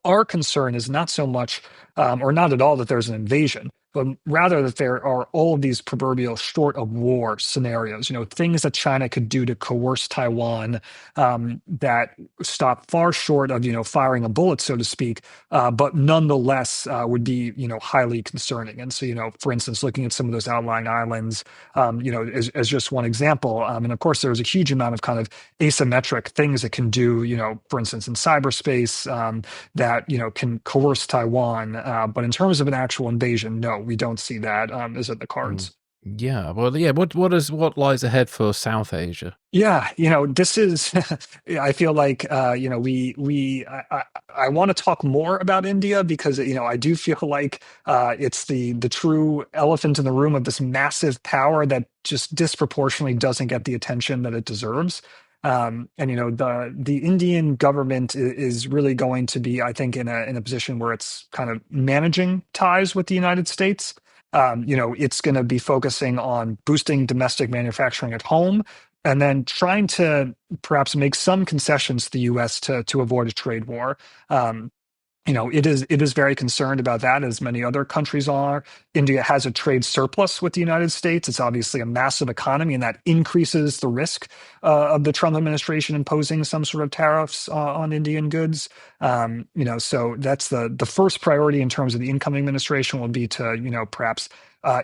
our concern is not so much, or not at all, that there's an invasion, but rather that there are all of these proverbial short of war scenarios, things that China could do to coerce Taiwan, that stop far short of, firing a bullet, so to speak, but nonetheless would be, highly concerning. And so, for instance, looking at some of those outlying islands, as just one example, and of course, there's a huge amount of kind of asymmetric things it can do, for instance, in cyberspace, that can coerce Taiwan. But in terms of an actual invasion, no, we don't see that as in the Mm. cards. Yeah. Well, yeah. What lies ahead for South Asia? Yeah, this is. I feel like I want to talk more about India because I do feel like it's the true elephant in the room of this massive power that just disproportionately doesn't get the attention that it deserves. And the Indian government is really going to be, I think, in a position where it's kind of managing ties with the United States. It's going to be focusing on boosting domestic manufacturing at home, and then trying to perhaps make some concessions to the U.S. to avoid a trade war. Um, it is very concerned about that, as many other countries are. India has a trade surplus with the United States. It's obviously a massive economy, and that increases the risk of the Trump administration imposing some sort of tariffs on Indian goods. So that's the first priority in terms of the incoming administration will be to, perhaps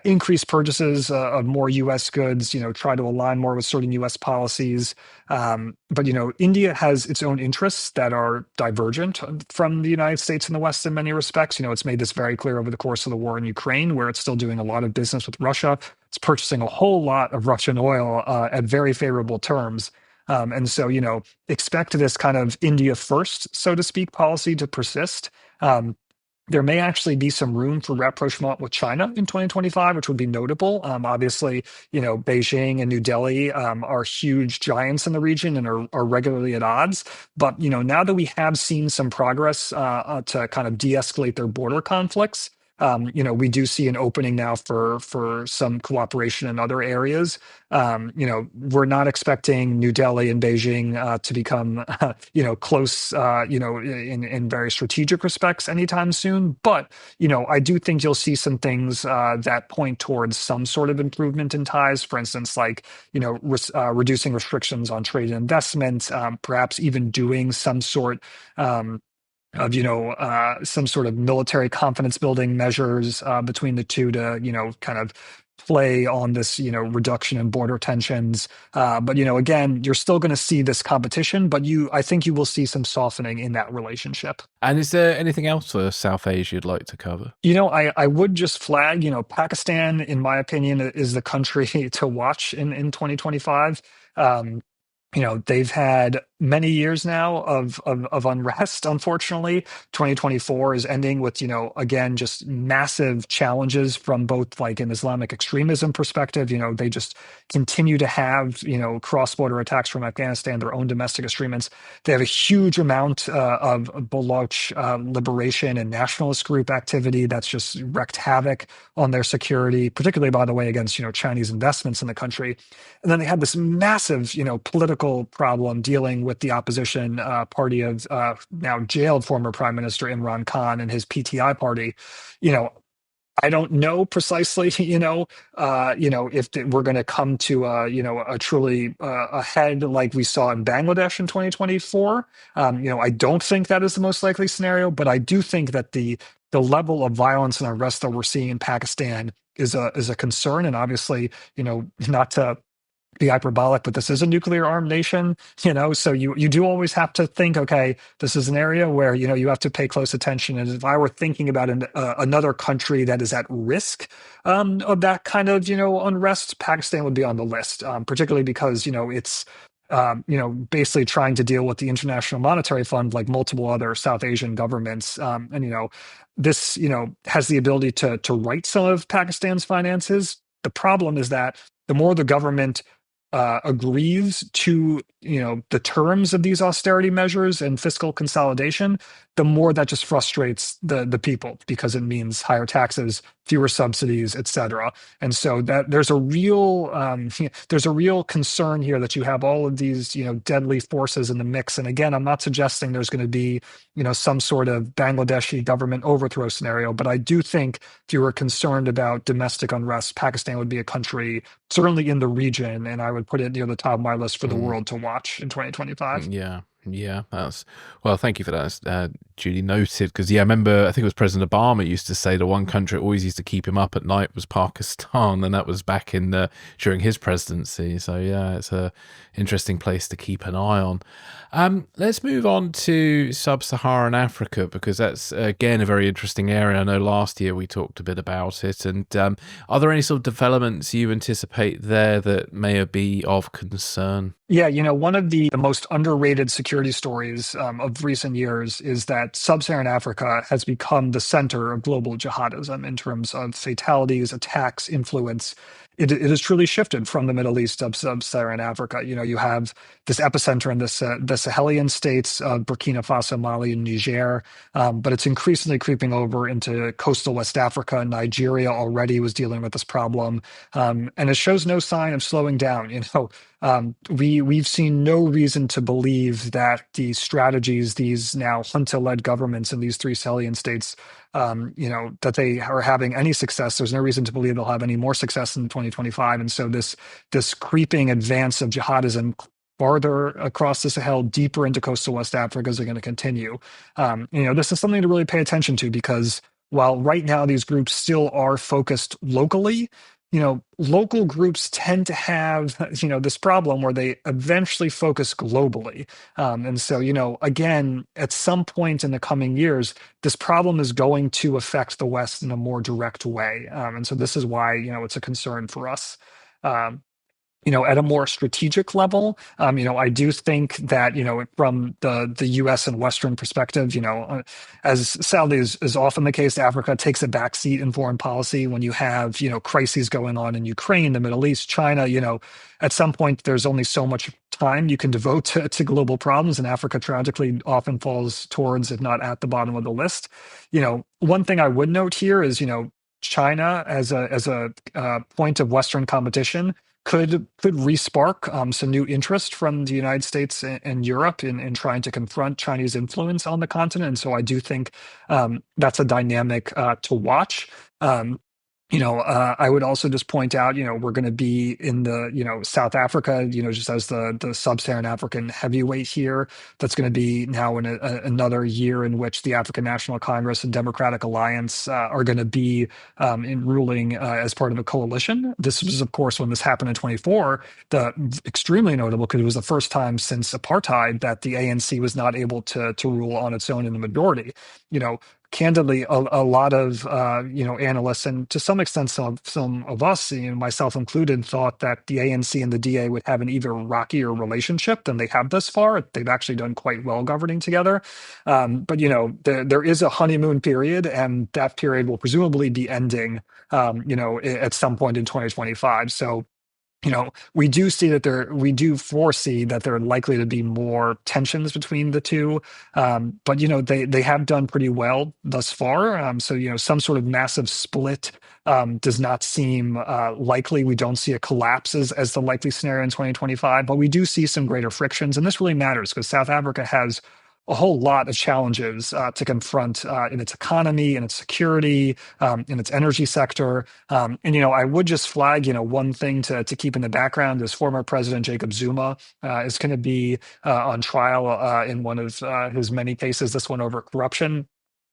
increase purchases of more U.S. goods, try to align more with certain U.S. policies. But India has its own interests that are divergent from the United States and the West in many respects. It's made this very clear over the course of the war in Ukraine, where it's still doing a lot of business with Russia. It's purchasing a whole lot of Russian oil at very favorable terms. And so, expect this kind of India first, so to speak, policy to persist. There may actually be some room for rapprochement with China in 2025, which would be notable. Obviously, Beijing and New Delhi are huge giants in the region and are regularly at odds. But, now that we have seen some progress to kind of de-escalate their border conflicts, we do see an opening now for some cooperation in other areas. We're not expecting New Delhi and Beijing to become, close, in very strategic respects anytime soon. But, I do think you'll see some things that point towards some sort of improvement in ties. For instance, like, reducing restrictions on trade and investment, perhaps even doing some sort of some sort of military confidence building measures between the two to kind of play on this reduction in border tensions. But again, you're still going to see this competition, but I think you will see some softening in that relationship. And is there anything else for South Asia you'd like to cover? I would just flag, Pakistan, in my opinion, is the country to watch in 2025. They've had many years now of unrest. Unfortunately, 2024 is ending with, again, just massive challenges from both like an Islamic extremism perspective. They just continue to have, cross-border attacks from Afghanistan, their own domestic extremists. They have a huge amount of Baloch liberation and nationalist group activity that's just wreaked havoc on their security, particularly, by the way, against, Chinese investments in the country. And then they had this massive, political problem dealing with the opposition party of now jailed former Prime Minister Imran Khan and his PTI party. I don't know precisely, if we're going to come to a truly a head like we saw in Bangladesh in 2024. I don't think that is the most likely scenario, but I do think that the level of violence and unrest that we're seeing in Pakistan is a concern. And obviously, not to be hyperbolic, but this is a nuclear armed nation, so you do always have to think, okay, this is an area where, you have to pay close attention. And if I were thinking about another country that is at risk of that kind of, unrest, Pakistan would be on the list, particularly because, it's basically trying to deal with the International Monetary Fund, like multiple other South Asian governments. And this, has the ability to right some of Pakistan's finances. The problem is that the more the government agrees to, the terms of these austerity measures and fiscal consolidation, the more that just frustrates the people because it means higher taxes, fewer subsidies, et cetera. And so that there's a real there's a real concern here that you have all of these deadly forces in the mix. And again, I'm not suggesting there's going to be some sort of Bangladeshi government overthrow scenario, but I do think if you were concerned about domestic unrest, Pakistan would be a country certainly in the region, and I would put it near the top of my list for the world to watch in 2025. Yeah, yeah, that's well. Thank you for that. Duly noted. Because I remember I think it was President Obama used to say the one country that always used to keep him up at night was Pakistan, and that was back in during his presidency. So yeah, it's a interesting place to keep an eye on. Let's move on to Sub-Saharan Africa, because that's again a very interesting area. I know last year we talked a bit about it, and are there any sort of developments you anticipate there that may be of concern? Yeah, one of the most underrated security stories of recent years is that Sub-Saharan Africa has become the center of global jihadism in terms of fatalities, attacks, influence. It has truly shifted from the Middle East to Sub-Saharan Africa. You have this epicenter in the Sahelian states of Burkina Faso, Mali, and Niger, but it's increasingly creeping over into coastal West Africa. Nigeria already was dealing with this problem, and it shows no sign of slowing down. We've seen no reason to believe that the strategies these now junta-led governments in these three Sahelian states, that they are having any success. There's no reason to believe they'll have any more success in 2025. And so this creeping advance of jihadism farther across the Sahel, deeper into coastal West Africa, is going to continue. This is something to really pay attention to, because while right now these groups still are focused locally, local groups tend to have, this problem where they eventually focus globally. And so, again, at some point in the coming years, this problem is going to affect the West in a more direct way. And so this is why, it's a concern for us. At a more strategic level, I do think that, from the U.S. and Western perspective, as sadly is often the case, Africa takes a backseat in foreign policy when you have, crises going on in Ukraine, the Middle East, China. At some point, there's only so much time you can devote to global problems, and Africa tragically often falls towards, if not at the bottom of the list. One thing I would note here is, China as a point of Western competition could re-spark some new interest from the United States and Europe in trying to confront Chinese influence on the continent. And so I do think that's a dynamic to watch. I would also just point out, we're going to be in the, South Africa, just as the Sub-Saharan African heavyweight here. That's going to be now in another year in which the African National Congress and Democratic Alliance are going to be in ruling as part of a coalition. This was, of course, when this happened in 24, extremely notable, because it was the first time since apartheid that the ANC was not able to rule on its own in the majority. Candidly, a lot of analysts, and to some extent some of us, myself included, thought that the ANC and the DA would have an even rockier relationship than they have thus far. They've actually done quite well governing together, but there is a honeymoon period, and that period will presumably be ending, at some point in 2025. So. We do foresee that there are likely to be more tensions between the two. But, they have done pretty well thus far. So, some sort of massive split does not seem likely. We don't see a collapse as the likely scenario in 2025, but we do see some greater frictions. And this really matters because South Africa has a whole lot of challenges to confront in its economy, in its security, in its energy sector. And, I would just flag, one thing to keep in the background is former President Jacob Zuma is going to be on trial in one of his many cases, this one over corruption.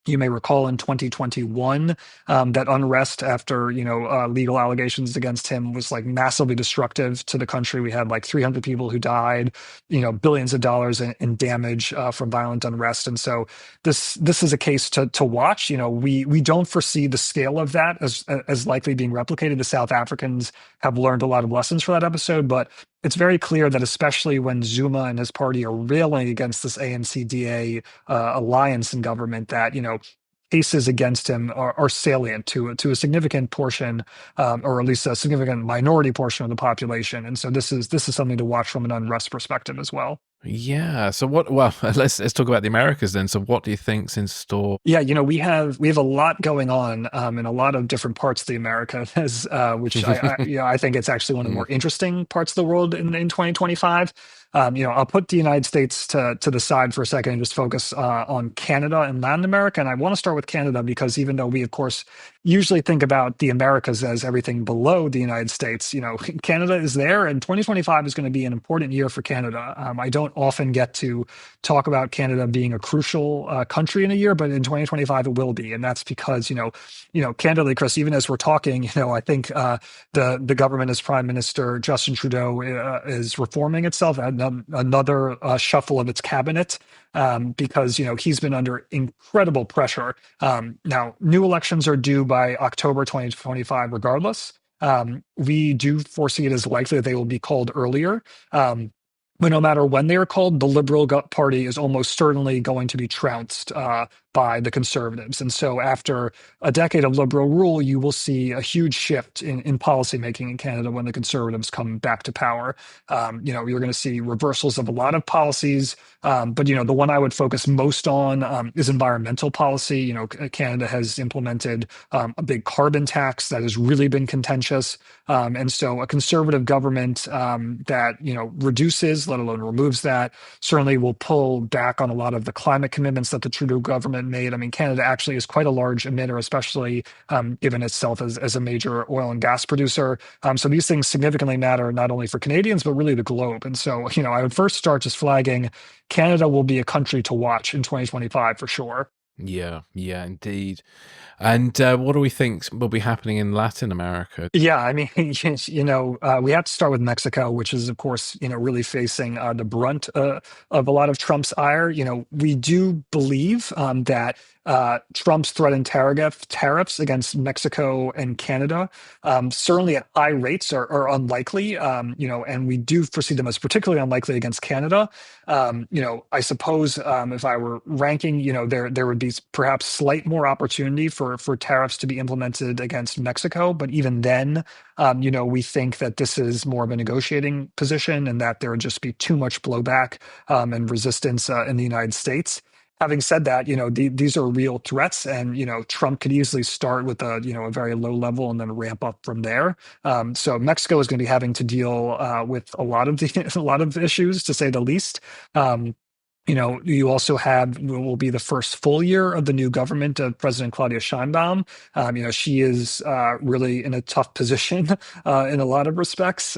You may recall in 2021 that unrest after legal allegations against him was like massively destructive to the country. We had like 300 people who died, billions of dollars in damage from violent unrest. And so this is a case to watch. We don't foresee the scale of that as likely being replicated. The South Africans have learned a lot of lessons for that episode, but it's very clear that especially when Zuma and his party are railing against this ANC-DA alliance in government, that cases against him are salient to a significant portion, or at least a significant minority portion of the population. And so this is something to watch from an unrest perspective as well. Yeah. So what? Well, let's talk about the Americas then. So what do you think's in store? Yeah, we have a lot going on in a lot of different parts of the Americas, which I think it's actually one of the Mm, more interesting parts of the world in 2025. I'll put the United States to the side for a second and just focus on Canada and Latin America. And I want to start with Canada because even though we, of course, usually think about the Americas as everything below the United States, Canada is there, and 2025 is going to be an important year for Canada. I don't often get to talk about Canada being a crucial country in a year, but in 2025 it will be, and that's because candidly, Chris, even as we're talking, I think the government, as Prime Minister Justin Trudeau is reforming itself, another shuffle of its cabinet, because he's been under incredible pressure. Now, new elections are due by October 2025, regardless. We do foresee it as likely that they will be called earlier. But no matter when they are called, the Liberal Party is almost certainly going to be trounced by the Conservatives. And so after a decade of Liberal rule, you will see a huge shift in policymaking in Canada when the Conservatives come back to power. You're going to see reversals of a lot of policies, but the one I would focus most on is environmental policy. Canada has implemented a big carbon tax that has really been contentious. And so a conservative government that reduces, let alone removes that, certainly will pull back on a lot of the climate commitments that the Trudeau government made. I mean, Canada actually is quite a large emitter, especially given itself as a major oil and gas producer. So these things significantly matter not only for Canadians, but really the globe. And so, I would first start just flagging Canada will be a country to watch in 2025 for sure. yeah, indeed. And what do we think will be happening in Latin America? Yeah, I mean, we have to start with Mexico, which is, of course, really facing the brunt of a lot of Trump's ire. We do believe that Trump's threatened tariffs against Mexico and Canada, certainly at high rates, are unlikely. And we do foresee them as particularly unlikely against Canada. I suppose if I were ranking, there would be perhaps slight more opportunity for tariffs to be implemented against Mexico, but even then, we think that this is more of a negotiating position and that there would just be too much blowback and resistance in the United States. Having said that, these are real threats, and Trump could easily start with a very low level and then ramp up from there. So Mexico is going to be having to deal with a lot of a lot of issues, to say the least. You also will be the first full year of the new government of President Claudia Sheinbaum. She is really in a tough position in a lot of respects.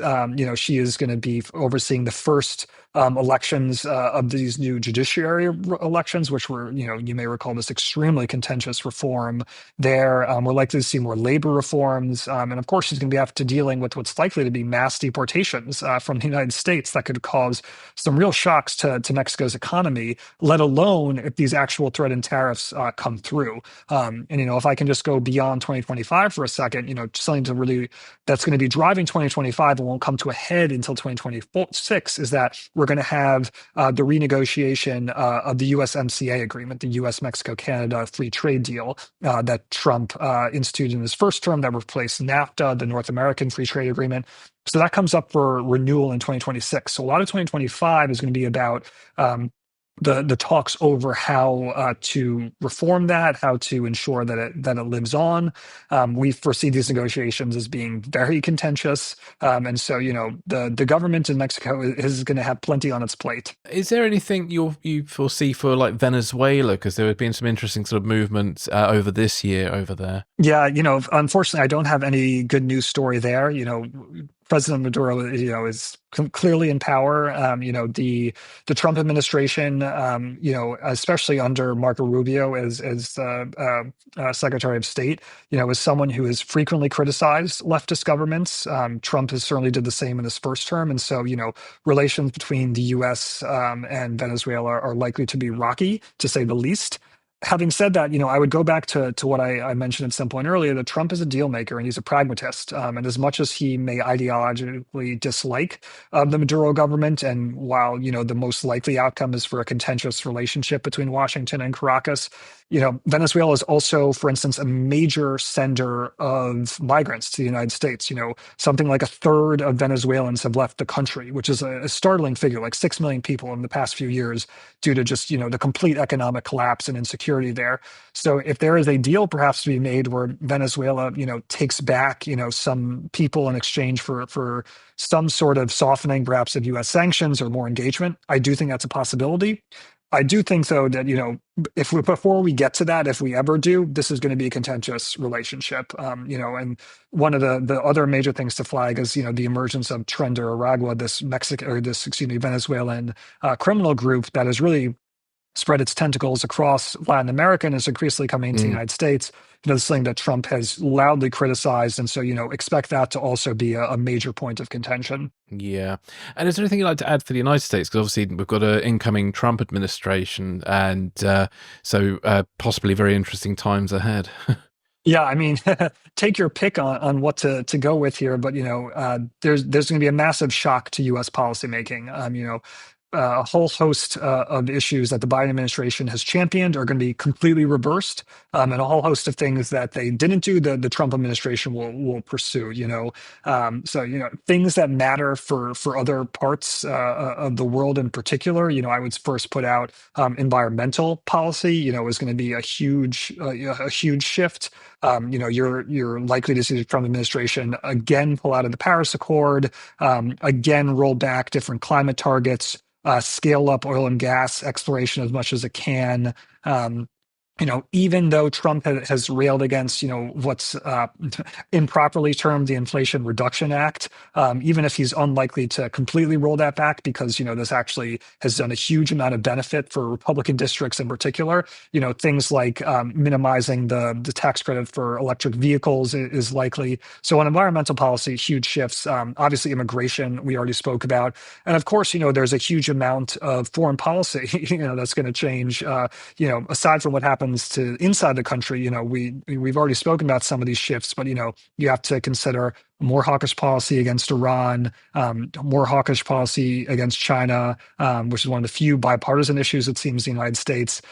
She is going to be overseeing the first elections of these new judiciary elections, which were, you may recall, this extremely contentious reform there. We're likely to see more labor reforms. And of course, she's going to be have to dealing with what's likely to be mass deportations from the United States that could cause some real shocks to Mexico's economy, let alone if these actual threatened tariffs come through. And, if I can just go beyond 2025 for a second, something to really that's going to be driving 2025 and won't come to a head until 2026 is that we're going to have the renegotiation of the USMCA agreement, the US-Mexico-Canada free trade deal that Trump instituted in his first term that replaced NAFTA, the North American Free Trade Agreement. So that comes up for renewal in 2026. So a lot of 2025 is going to be about the talks over how to reform that, how to ensure that it lives on. We foresee these negotiations as being very contentious, and so the government in Mexico is going to have plenty on its plate. Is there anything you foresee for like Venezuela? Because there have been some interesting sort of movements over this year over there. Yeah, unfortunately, I don't have any good news story there. President Maduro, is clearly in power. The Trump administration, especially under Marco Rubio as Secretary of State, is someone who has frequently criticized leftist governments. Trump has certainly did the same in his first term, and so relations between the U.S. And Venezuela are likely to be rocky, to say the least. having said that, I would go back to what I mentioned at some point earlier, that Trump is a deal maker and he's a pragmatist. And as much as he may ideologically dislike the Maduro government, and while, the most likely outcome is for a contentious relationship between Washington and Caracas, Venezuela is also, for instance, a major sender of migrants to the United States. Something like a third of Venezuelans have left the country, which is a startling figure, like 6 million people in the past few years, due to just, the complete economic collapse and insecurity there. So if there is a deal perhaps to be made where Venezuela, takes back, some people in exchange for some sort of softening, perhaps of U.S. sanctions or more engagement, I do think that's a possibility. I do think, though, that, before we get to that, if we ever do, this is going to be a contentious relationship. And one of the other major things to flag is, the emergence of Tren de Aragua, this Venezuelan criminal group that has really spread its tentacles across Latin America and is increasingly coming into the United States. This is something that Trump has loudly criticized. And so, expect that to also be a major point of contention. Yeah. And is there anything you'd like to add for the United States? Because obviously we've got an incoming Trump administration, and so possibly very interesting times ahead. Yeah, I mean, take your pick on what to go with here, but there's going to be a massive shock to U.S. policymaking. A whole host of issues that the Biden administration has championed are going to be completely reversed, and a whole host of things that they didn't do, the Trump administration will pursue. So things that matter for other parts of the world in particular. I would first put out environmental policy. Is going to be a huge shift. You're likely to see the Trump administration again pull out of the Paris Accord, again roll back different climate targets. Scale up oil and gas exploration as much as it can. Even though Trump has railed against, what's improperly termed the Inflation Reduction Act, even if he's unlikely to completely roll that back, because, this actually has done a huge amount of benefit for Republican districts in particular. Things like minimizing the tax credit for electric vehicles is likely. So on environmental policy, huge shifts. Obviously, immigration, we already spoke about. And of course, there's a huge amount of foreign policy, that's going to change, aside from what happens to inside the country. We've already spoken about some of these shifts, but you have to consider more hawkish policy against Iran, more hawkish policy against China, which is one of the few bipartisan issues it seems in the United States,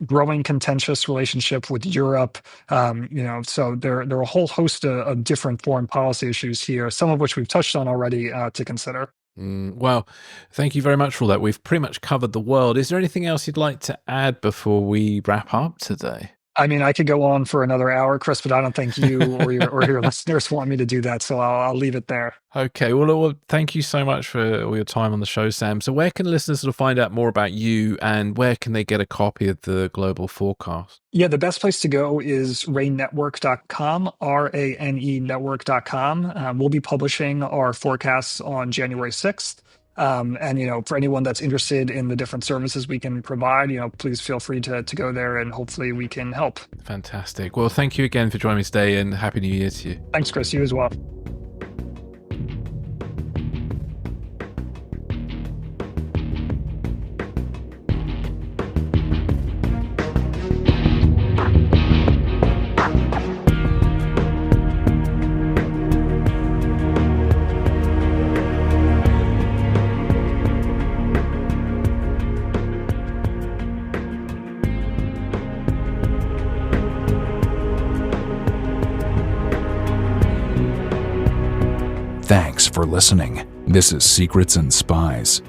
growing contentious relationship with Europe. So there are a whole host of different foreign policy issues here, some of which we've touched on already to consider. Well, thank you very much for all that. We've pretty much covered the world. Is there anything else you'd like to add before we wrap up today? I mean, I could go on for another hour, Chris, but I don't think you or your listeners want me to do that, so I'll leave it there. Okay, well, thank you so much for all your time on the show, Sam. So where can listeners sort of find out more about you, and where can they get a copy of the global forecast? Yeah, the best place to go is ranenetwork.com, RANE network.com. We'll be publishing our forecasts on January 6th. And, for anyone that's interested in the different services we can provide, please feel free to go there, and hopefully we can help. Fantastic. Well, thank you again for joining me today, and Happy New Year to you. Thanks, Chris. You as well. Thanks for listening. This is Secrets and Spies.